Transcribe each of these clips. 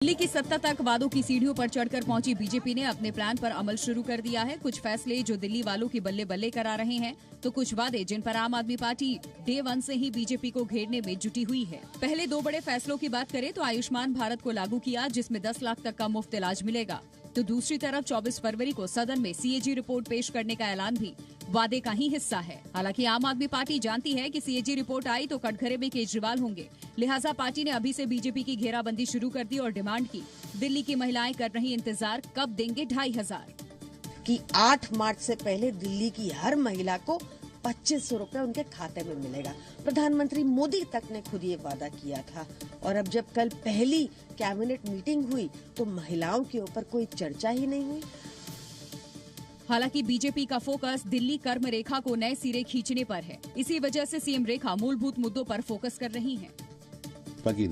दिल्ली की सत्ता तक वादों की सीढ़ियों पर चढ़कर पहुंची बीजेपी ने अपने प्लान पर अमल शुरू कर दिया है। कुछ फैसले जो दिल्ली वालों की बल्ले बल्ले करा रहे हैं, तो कुछ वादे जिन पर आम आदमी पार्टी डे 1 से ही बीजेपी को घेरने में जुटी हुई है। पहले दो बड़े फैसलों की बात करें तो आयुष्मान भारत को लागू किया, जिसमें 10 लाख तक का मुफ्त इलाज मिलेगा। तो दूसरी तरफ 24 फरवरी को सदन में सीएजी रिपोर्ट पेश करने का ऐलान भी वादे का ही हिस्सा है। हालांकि आम आदमी पार्टी जानती है कि सीएजी रिपोर्ट आई तो कटघरे में केजरीवाल होंगे, लिहाजा पार्टी ने अभी से बीजेपी की घेराबंदी शुरू कर दी और डिमांड की। दिल्ली की महिलाएं कर रही इंतजार, कब देंगे 2500 कि 8 मार्च से पहले दिल्ली की हर महिला को 2500 रुपए उनके खाते में मिलेगा। प्रधानमंत्री मोदी तक ने खुद ये वादा किया था और अब जब कल पहली कैबिनेट मीटिंग हुई तो महिलाओं के ऊपर कोई चर्चा ही नहीं हुई। हालांकि बीजेपी का फोकस दिल्ली कर्म रेखा को नए सिरे खींचने पर है। इसी वजह से सीएम रेखा मूलभूत मुद्दों पर फोकस कर रही हैं।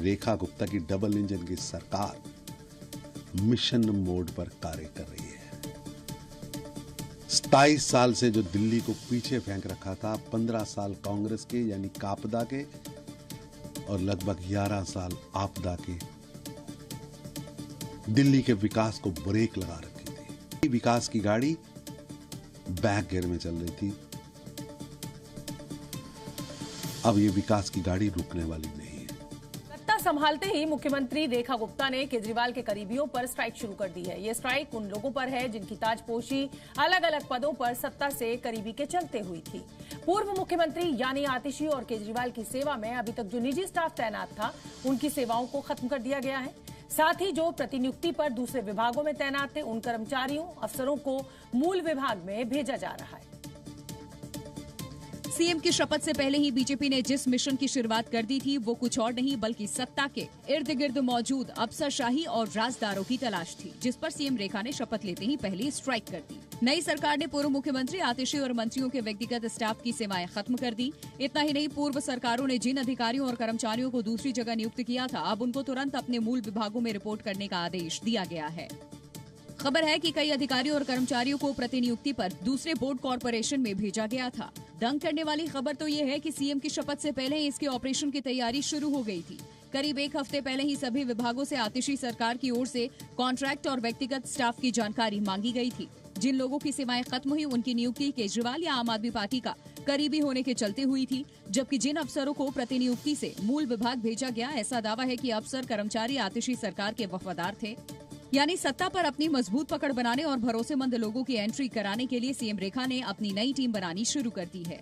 रेखा गुप्ता की डबल इंजन की सरकार मिशन मोड पर कार्य कर रही है। 27 साल से जो दिल्ली को पीछे फेंक रखा था, 15 साल कांग्रेस के यानी कापदा के और लगभग 11 साल आपदा के, दिल्ली के विकास को ब्रेक लगा रखी थी। विकास की गाड़ी बैक गियर में चल रही थी। अब ये विकास की गाड़ी रुकने वाली नहीं है। सत्ता संभालते ही मुख्यमंत्री रेखा गुप्ता ने केजरीवाल के करीबियों पर स्ट्राइक शुरू कर दी है। ये स्ट्राइक उन लोगों पर है जिनकी ताजपोशी अलग अलग पदों पर सत्ता से करीबी के चलते हुई थी। पूर्व मुख्यमंत्री यानी आतिशी और केजरीवाल की सेवा में अभी तक जो निजी स्टाफ तैनात था, उनकी सेवाओं को खत्म कर दिया गया है। साथ ही जो प्रतिनियुक्ति पर दूसरे विभागों में तैनात थे, उन कर्मचारियों अफसरों को मूल विभाग में भेजा जा रहा है। सीएम की शपथ से पहले ही बीजेपी ने जिस मिशन की शुरुआत कर दी थी, वो कुछ और नहीं बल्कि सत्ता के इर्द गिर्द मौजूद अफसरशाही और राजदारों की तलाश थी, जिस पर सीएम रेखा ने शपथ लेते ही पहली स्ट्राइक कर दी। नई सरकार ने पूर्व मुख्यमंत्री आतिशी और मंत्रियों के व्यक्तिगत स्टाफ की सेवाएं खत्म कर दी। इतना ही नहीं, पूर्व सरकारों ने जिन अधिकारियों और कर्मचारियों को दूसरी जगह नियुक्त किया था, अब उनको तुरंत अपने मूल विभागों में रिपोर्ट करने का आदेश दिया गया है। खबर है कि कई अधिकारियों और कर्मचारियों को प्रतिनियुक्ति पर दूसरे बोर्ड कॉर्पोरेशन में भेजा गया था। दंग करने वाली खबर तो ये है कि सीएम की शपथ से पहले ही इसके ऑपरेशन की तैयारी शुरू हो गई थी। करीब एक हफ्ते पहले ही सभी विभागों से आतिशी सरकार की ओर से कॉन्ट्रैक्ट और व्यक्तिगत स्टाफ की जानकारी मांगी गई थी। जिन लोगों की सेवाएं खत्म हुई, उनकी नियुक्ति केजरीवाल या आम आदमी पार्टी का करीबी होने के चलते हुई थी, जबकि जिन अफसरों को प्रतिनियुक्ति से मूल विभाग भेजा गया, ऐसा दावा है कि अफसर कर्मचारी आतिशी सरकार के वफादार थे। यानी सत्ता पर अपनी मजबूत पकड़ बनाने और भरोसेमंद लोगों की एंट्री कराने के लिए सीएम रेखा ने अपनी नई टीम बनानी शुरू कर दी है।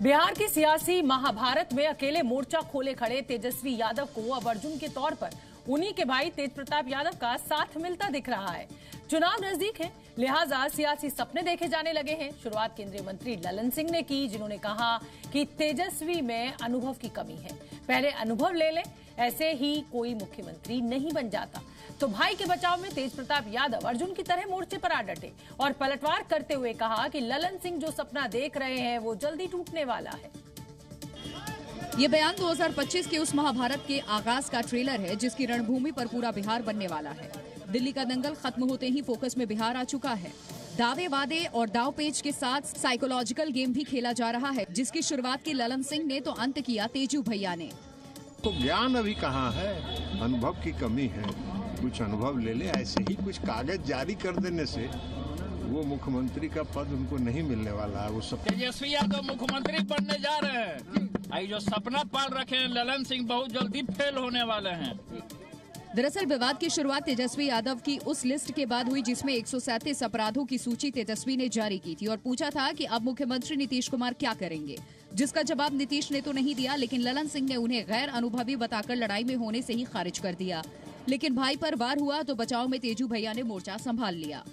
बिहार की सियासी महाभारत में अकेले मोर्चा खोले खड़े तेजस्वी यादव को अब अर्जुन के तौर पर उन्हीं के भाई तेज प्रताप यादव का साथ मिलता दिख रहा है। चुनाव नजदीक है, लिहाजा सियासी सपने देखे जाने लगे हैं। शुरुआत केंद्रीय मंत्री ललन सिंह ने की, जिन्होंने कहा कि तेजस्वी में अनुभव की कमी है, पहले अनुभव ले लें, ऐसे ही कोई मुख्यमंत्री नहीं बन जाता। तो भाई के बचाव में तेज प्रताप यादव अर्जुन की तरह मोर्चे पर आ डटे और पलटवार करते हुए कहा कि ललन सिंह जो सपना देख रहे हैं वो जल्दी टूटने वाला है। ये बयान 2025 के उस महाभारत के आगाज का ट्रेलर है, जिसकी रणभूमि पर पूरा बिहार बनने वाला है। दिल्ली का दंगल खत्म होते ही फोकस में बिहार आ चुका है। दावे वादे और दाव पेच के साथ साइकोलॉजिकल गेम भी खेला जा रहा है, जिसकी शुरुआत की ललन सिंह ने तो अंत किया तेजू भैया ने। तो ज्ञान अभी कहाँ है, अनुभव की कमी है, कुछ अनुभव ले ले। ऐसे ही कुछ कागज जारी कर देने से वो मुख्यमंत्री का पद उनको नहीं मिलने वाला है। वो सब तेजस्वी यादव मुख्यमंत्री बनने जा रहे हैं। आई जो सपना पाल रखे हैं ललन सिंह, बहुत जल्दी फेल होने वाले हैं। दरअसल विवाद की शुरुआत तेजस्वी यादव की उस लिस्ट के बाद हुई, जिसमें 137 अपराधों की सूची तेजस्वी ने जारी की थी और पूछा था कि अब मुख्यमंत्री नीतीश कुमार क्या करेंगे, जिसका जवाब नीतीश ने तो नहीं दिया, लेकिन ललन सिंह ने उन्हें गैर अनुभवी बताकर लड़ाई में होने से ही खारिज कर दिया। लेकिन भाई पर वार हुआ तो बचाव में तेजू भैया ने मोर्चा संभाल लिया।